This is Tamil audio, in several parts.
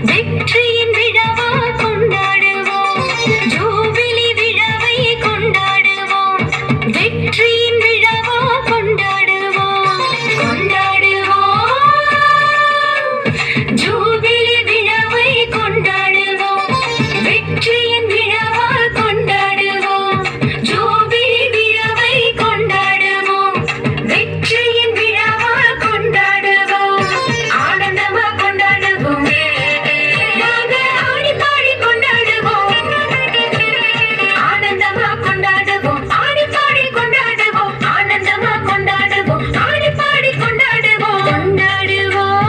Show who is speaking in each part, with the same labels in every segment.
Speaker 1: வெற்றியின் விழாவா கொண்டாடுவோம், ஜூபிலி விழாவை கொண்டாடுவோம், வெற்றியின் விழாவா கொண்டாடுவோம், கொண்டாடுவோம், ஜூபிலி விழாவை கொண்டாடுவோம், வெற்றியின் விழாவா கொண்டாடுவோம், ஜூபிலி விழாவை கொண்டாடுவோம், வெற்றியின் விழாவா கொண்டாடுவோம், ஆனந்தமா கொண்டாடுவோம், நாங்க ஆடி பாடி கொண்டாடுவோம், ஆனந்தமா கொண்டாடுவோம், ஆடி பாடி கொண்டாடுவோம், ஆனந்தமா கொண்டாடுவோம், ஆடி பாடி கொண்டாடுவோம், கொண்டாடுவோம்,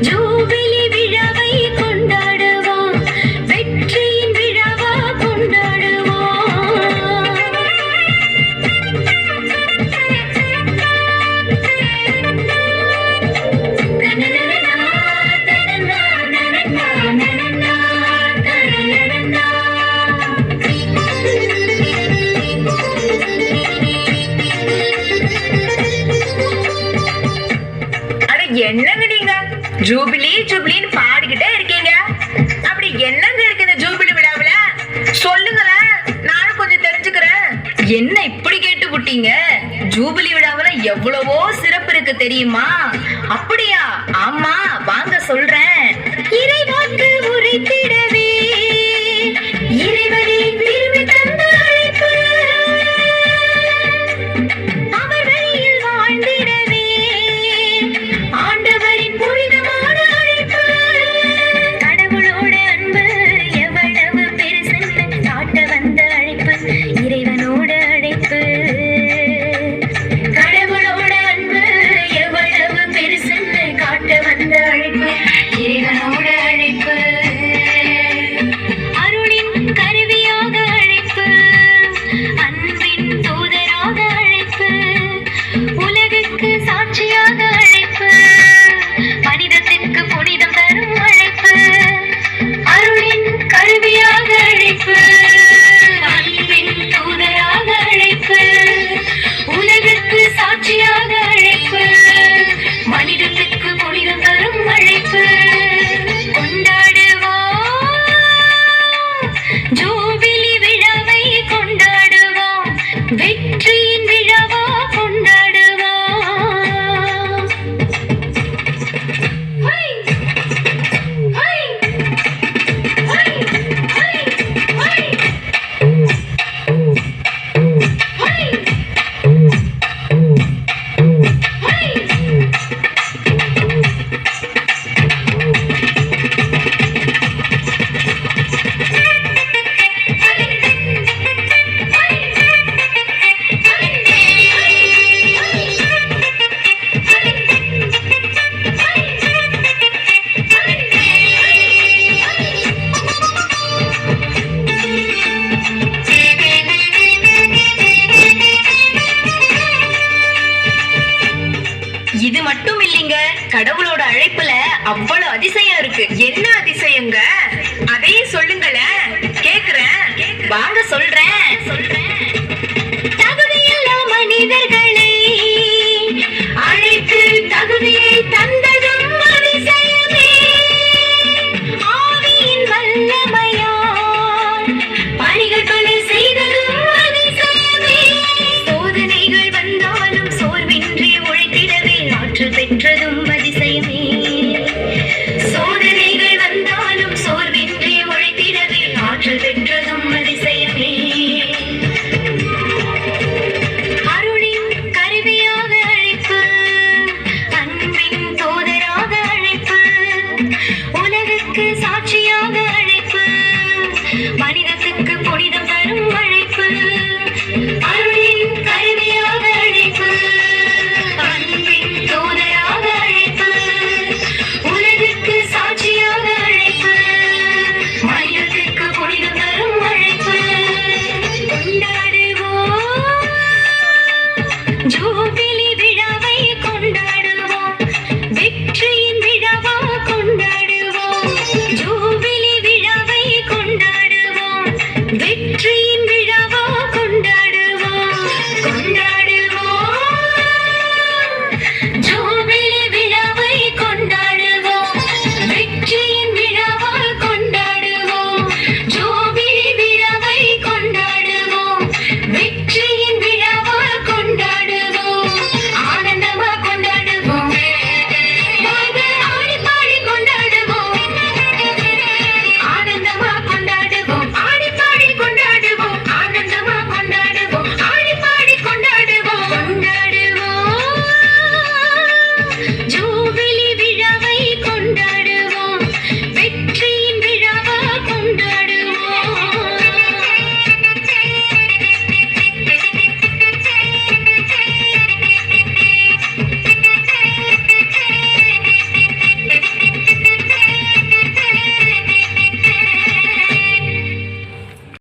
Speaker 1: ஜூபிலி விழாவை கொண்டாடுவோம், வெற்றியின் விழாவா கொண்டாடுவோம்.
Speaker 2: அட என்னங்க நீங்க ஜூபிலி ஜூபிலின்னு பாடிக்கிட்டே இருக்கீங்க. அப்படி என்னங்க இருக்கு இந்த ஜூபிலி விழாவுல? சொல்லுங்களேன், நானும் கொஞ்சம் தெரிஞ்சுக்கிறேன். என்ன இப்படி கேட்டு விட்டீங்க? ஜூபிலி விழாவுல எவ்வளவோ சிறப்பு இருக்கு தெரியுமா? அப்படியா? ஆமா, வாங்க சொல்றேன்.
Speaker 1: இறைவாக்கு உரைத்திடவே இறைவனை விரும்பி தந்த அழைப்பு, அவர் வழியில் வாழ்ந்திடவே ஆண்டவரின் புனிதமான அழைப்பு, கடவுளோட அன்பு எவ்வளவு பெருசுன்னு காட்ட வந்த அழைப்பு, இறைவனோட அழைப்பு, கடவுளோட அன்பு எவ்வளவு பெருசுன்னு காட்ட வந்த அழைப்பு, இறைவனோட அழைப்பு, அருளின் கருவியாக அழைப்பு, அன்பின் தூதராக அழைப்பு, உலகுக்கு சாட்சியாக அழைப்பு, மனிதத்திற்கு புனிதம் தரும் அழைப்பு, அருளின் கருவியாக அழைப்பு, அன்பின் தூதராக அழைப்பு, உலகுக்கு சாட்சியாக அழைப்பு, மனிதத்திற்கு புனிதம் தரும் அழைப்பு, கொண்டாடுவோம், ஜூபிலி விழாவை கொண்டாடுவோம், வெற்றியின் விழாவா கொண்டாடுவோம். High! High! High! High! High! High!
Speaker 2: இது மட்டும் இல்லைங்க, கடவுளோட அழைப்புல அவ்வளவு அதிசயம் இருக்கு. என்ன அதிசயங்க? அதையும் சொல்லுங்களேன், கேக்குறேன். வாங்க சொல்றேன்.